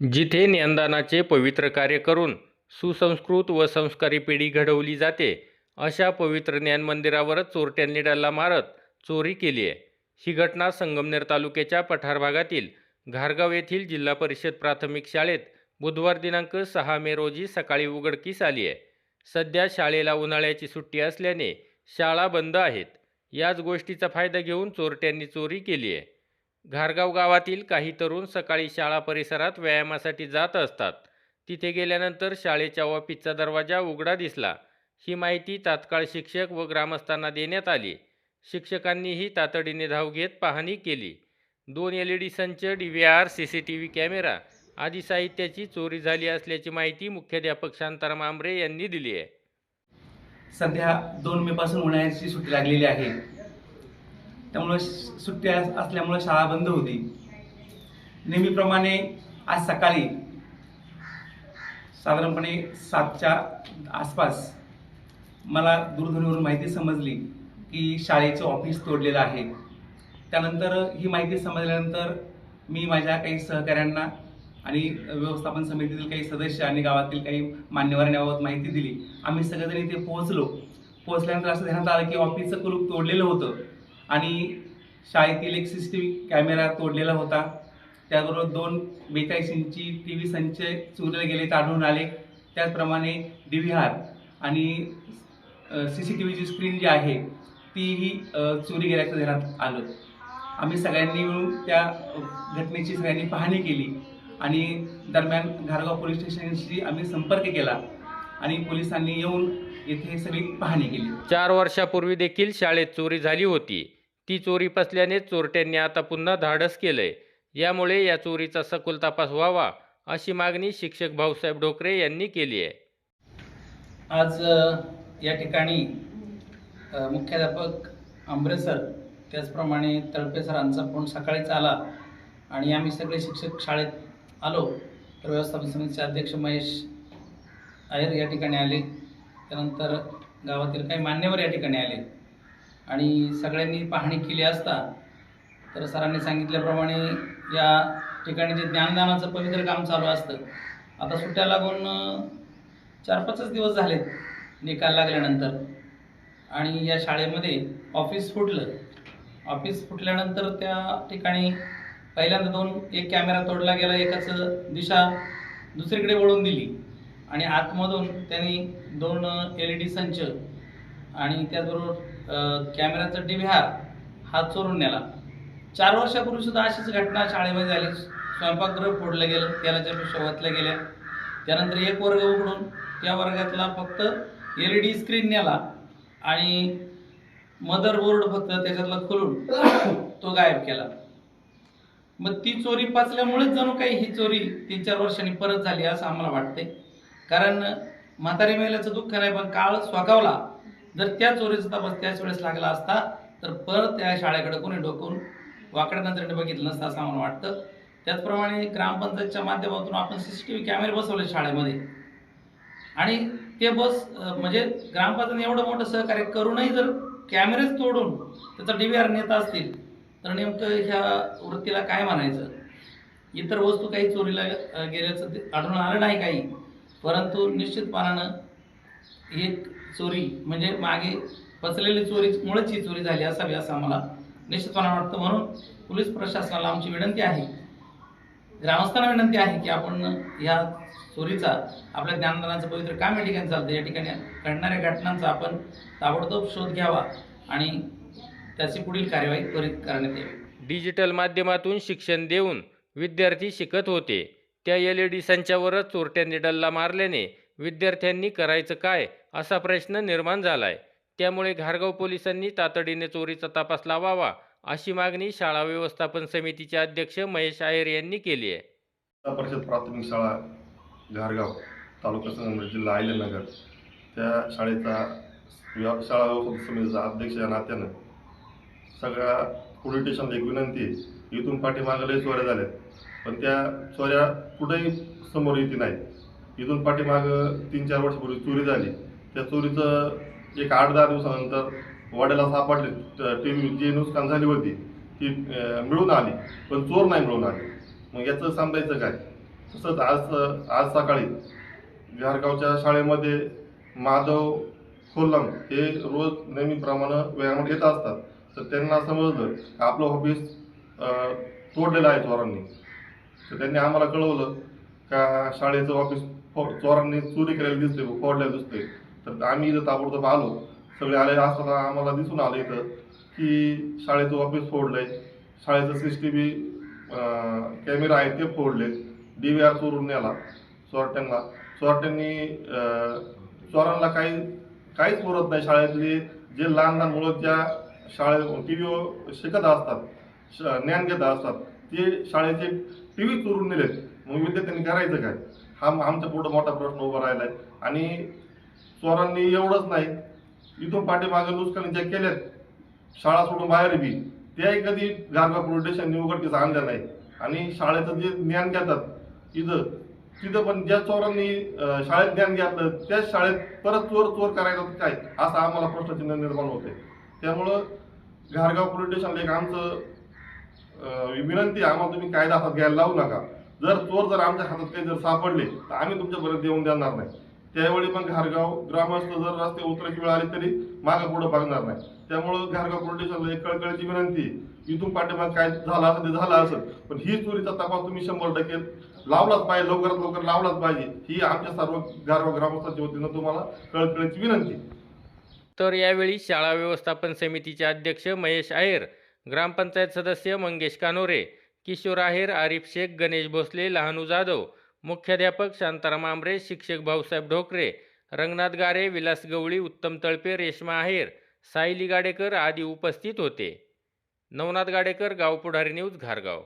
जिथे ज्ञानदानाचे पवित्र कार्य करून सुसंस्कृत व संस्कारी पिढी घडवली जाते, अशा पवित्र ज्ञान मंदिरावरच चोरट्यांनी डल्ला मारत चोरी केली आहे. ही घटना संगमनेर तालुक्याच्या पठार भागातील घारगाव येथील जिल्हा परिषद प्राथमिक शाळेत बुधवार दिनांक 6 मे रोजी सकाळी उघडकीस आली आहे. सध्या शाळेला उन्हाळ्याची सुट्टी असल्याने शाळा बंद आहेत. याच गोष्टीचा फायदा घेऊन चोरट्यांनी चोरी केली आहे. घारगाव गावातील काही तरुण सकाळी शाळा परिसरात व्यायामासाठी जात असतात. तिथे गेल्यानंतर शाळेच्या ऑफिसचा दरवाजा उघडा दिसला. ही माहिती तात्काळ शिक्षक व ग्रामस्थांना देण्यात आली. शिक्षकांनीही तातडीने धाव घेत पाहणी केली. 2 LED संच, DVR, CCTV कॅमेरा आदी साहित्याची चोरी झाली असल्याची माहिती मुख्याध्यापक शांताराम आंबरे यांनी दिली आहे. सध्या 2 मे पासून उन्हाळ्याची सुट्टी लागलेली आहे. त्यामुळे सुट्टी असल्यामुळे शाळा बंद होती. नेहमीप्रमाणे आज सकाळी साधारणपणे 7च्या आसपास मला दूरध्वनीवरून माहिती समजली की शाळेचं ऑफिस तोडलेलं आहे. त्यानंतर ही माहिती समजल्यानंतर मी माझ्या काही सहकाऱ्यांना आणि व्यवस्थापन समितीतील काही सदस्य आणि गावातील काही मान्यवरांना याबाबत माहिती दिली. आम्ही सगळेजण इथे पोहोचल्यानंतर असं ध्यानात आलं की ऑफिसचं कुलूप तोडलेलं होतं आणि शाळेतील एक CCTV कॅमेरा तोडलेला होता. त्याचबरोबर 2 42 इंची TV संच चोरीला गेले आढळून आले. त्याचप्रमाणे DVR आणि CCTVची स्क्रीन जी आहे तीही चोरी गेल्याचं ध्यानात आलं. आम्ही सगळ्यांनी मिळून त्या घटनेची सगळ्यांनी पाहणी केली आणि दरम्यान घारगाव पोलीस स्टेशनशी आम्ही संपर्क केला आणि पोलिसांनी येऊन येथे सगळी पाहणी केली. 4 वर्षापूर्वी देखील शाळेत चोरी झाली होती. ती चोरी पसल्याने चोरट्यांनी आता पुन्हा धाडस केलंय. यामुळे या चोरीचा सखोल तपास व्हावा अशी मागणी शिक्षक भाऊसाहेब ढोकरे यांनी केली आहे. आज या ठिकाणी मुख्याध्यापक आंबरे सर, त्याचप्रमाणे तळपे सरांचा फोन सकाळीच आला आणि आम्ही सगळे शिक्षक शाळेत आलो. तर व्यवस्थापन समितीचे अध्यक्ष महेश अयर या ठिकाणी आले. त्यानंतर गावातील काही मान्यवर या ठिकाणी आले आणि सगळ्यांनी पाहणी केली असता तर सरांनी सांगितल्याप्रमाणे या ठिकाणी जे ज्ञानदानाचं पवित्र काम चालू असतं, आता सुट्ट्या लागून 4-5 दिवस झालेत निकाल लागल्यानंतर, आणि या शाळेमध्ये ऑफिस फुटलं. ऑफिस फुटल्यानंतर त्या ठिकाणी पहिल्यांदा एक कॅमेरा तोडला गेला, एकाचं दिशा दुसरीकडे वळून दिली आणि आतमधून त्यांनी 2 LED संच आणि त्याचबरोबर कॅमेराचा DVR हा चोरून नेला. 4 वर्षापूर्वी सुद्धा अशीच घटना शाळेमध्ये झाली. स्वयंपाकगृह फोडलं गेलं, तेलाच्या पिशव्या ओतल्या गेल्या. त्यानंतर एक वर्ग उघडून त्या वर्गातला फक्त LED स्क्रीन नेला आणि मदरबोर्ड फक्त त्याच्यातला खोलून तो गायब केला. मग ती चोरी पचल्यामुळेच जणू काही ही चोरी 3-4 वर्षांनी परत झाली असं आम्हाला वाटतंय. कारण म्हातारी मेल्याचं दुःख नाही, पण काळ स्वागावला. जर त्या चोरीचा तपास त्याच वेळेस लागला असता तर परत त्या शाळेकडे कोणी डोकून वाकड्या नजरेने बघितलं नसतं असं आम्हाला वाटतं. त्याचप्रमाणे ग्रामपंचायतच्या माध्यमातून आपण CCTV कॅमेरे बसवले शाळेमध्ये आणि ते म्हणजे ग्रामपंचायतीने एवढं मोठं सहकार्य करूनही जर कॅमेरेच तोडून त्याचा DVR नेत असतील तर नेमकं ह्या वृत्तीला काय म्हणायचं. इतर वस्तू काही चोरीला गेल्याचं आढळून आलं नाही काही, परंतु निश्चितपणानं एक चोरी म्हणजे मागे पचलेली चोरी मुळेच ही चोरी झाली असावी असं आम्हाला निश्चितपणे वाटतं. म्हणून पोलीस प्रशासनाला आमची विनंती आहे, ग्रामस्थांना विनंती आहे की आपण या चोरीचा, आपल्या ज्ञानदानाचं पवित्र काम या ठिकाणी चालतं, या ठिकाणी घडणाऱ्या घटनांचा आपण ताबडतोब शोध घ्यावा आणि त्याची पुढील कार्यवाही त्वरित करण्यात यावी. डिजिटल माध्यमातून शिक्षण देऊन विद्यार्थी शिकत होते. त्या LED संचावरच चोरट्यांनी डल्ला मारल्याने विद्यार्थ्यांनी करायचं काय असा प्रश्न निर्माण झालाय. त्यामुळे घारगाव पोलिसांनी तातडीने चोरीचा तपास लावावा अशी मागणी शाळा व्यवस्थापन समितीचे अध्यक्ष महेश अयर यांनी केली आहे. जिल्हा परिषद प्राथमिक शाळा घारगाव, तालुका संगमनेर, जिल्हा अहिल्यानगर, त्या शाळेचा शाळा व्यवस्थापन समितीचा अध्यक्ष या नात्यानं सगळ्या पोलीस स्टेशनला एक विनंती आहे. इथून पाठीमागे लय चोऱ्या झाल्यात, पण त्या चोऱ्या कुठेही समोर येते नाही. इथून पाठीमागं 3-4 वर्षापूर्वी चोरी झाली. त्या चोरीचं एक 8-10 दिवसानंतर वाड्याला सापडले TV जी नुकसान झाली होती ती मिळून आली, पण चोर नाही मिळून आली. मग याचं समजायचं काय? तसंच आज सकाळी घारगावच्या शाळेमध्ये माधव खोलम हे रोज नेहमीप्रमाणे व्यायामात येत असतात. तर त्यांना समजलं की आपलं ऑफिस तोडलेलं आहे चोरांनी. तर त्यांनी आम्हाला कळवलं का शाळेचं ऑफिस चोरांनी चोरी केलेलं दिसते, फोडलेलं दिसतंय. तर आम्ही इथं ताबडतोब आलो. सगळे आले असताना आम्हाला दिसून आलं इथं की शाळेचं ऑफिस फोडलंय, शाळेचं CCTV कॅमेरा आहे ते फोडले, DVR चोरून नेला चोरट्यांनी. चोरांना काहीच पुरत नाही. शाळेतली जे लहान लहान मुलं त्या शाळेत TV शिकत असतात, ज्ञान घेत असतात, ते शाळेचे TV चोरून नेलेत. मग विद्यार्थ्यांनी करायचं काय? हा आमच्या पुढं मोठा प्रश्न उभा राहिलाय. आणि चोरांनी एवढंच नाही, इथून पाठीमागे नुकसानी ज्या केल्यात शाळा सोडून बाहेर बी, त्याही कधी घारगाव पोलीस स्टेशनने उघडकीस आणल्या नाही. आणि शाळेचं जे ज्ञान घेतात तिथं पण ज्या चोरांनी शाळेत ज्ञान घेतलं त्याच शाळेत परत चोर करायचा काय, असा आम्हाला प्रश्नचिन्ह निर्माण होते. त्यामुळं घारगाव पोलीस स्टेशनला एक आमचं विनंती आहे, आम्हाला तुम्ही कायदा हातात घ्यायला लावू नका. जर आमच्या हातात काही जर सापडले तर आम्ही तुमच्यापर्यंत येऊन देणार नाही. त्यावेळी मग घारगाव ग्रामस्थ जर रस्ते उतरायची वेळ आली तरी मागं पुढं बघणार नाही. त्यामुळं घारगाव पोलीस स्टेशनला एक कळकळीची विनंती, इथून पाठीमाग काय झालं असेल ते झालं असेल, पण ही चोरीचा तपास तुम्ही 100% लावलाच पाहिजे, लवकरात लवकर लावलाच पाहिजे, ही आमच्या सर्व घारगाव ग्रामस्थांच्या वतीनं तुम्हाला कळकळीची विनंती. तर यावेळी शाळा व्यवस्थापन समितीचे अध्यक्ष महेश आहेर, ग्रामपंचायत सदस्य मंगेश कानोरे, किशोर आहेर, आरिफ शेख, गणेश भोसले, लहानू जाधव, मुख्याध्यापक शांताराम आंबरे, शिक्षक भाऊसाहेब ढोकरे, रंगनाथ गारे, विलास गवळी, उत्तम तळपे, रेश्मा आहेर, सायली गाडेकर आदी उपस्थित होते. नवनाथ गाडेकर, गाव पुढारी न्यूज, घारगाव.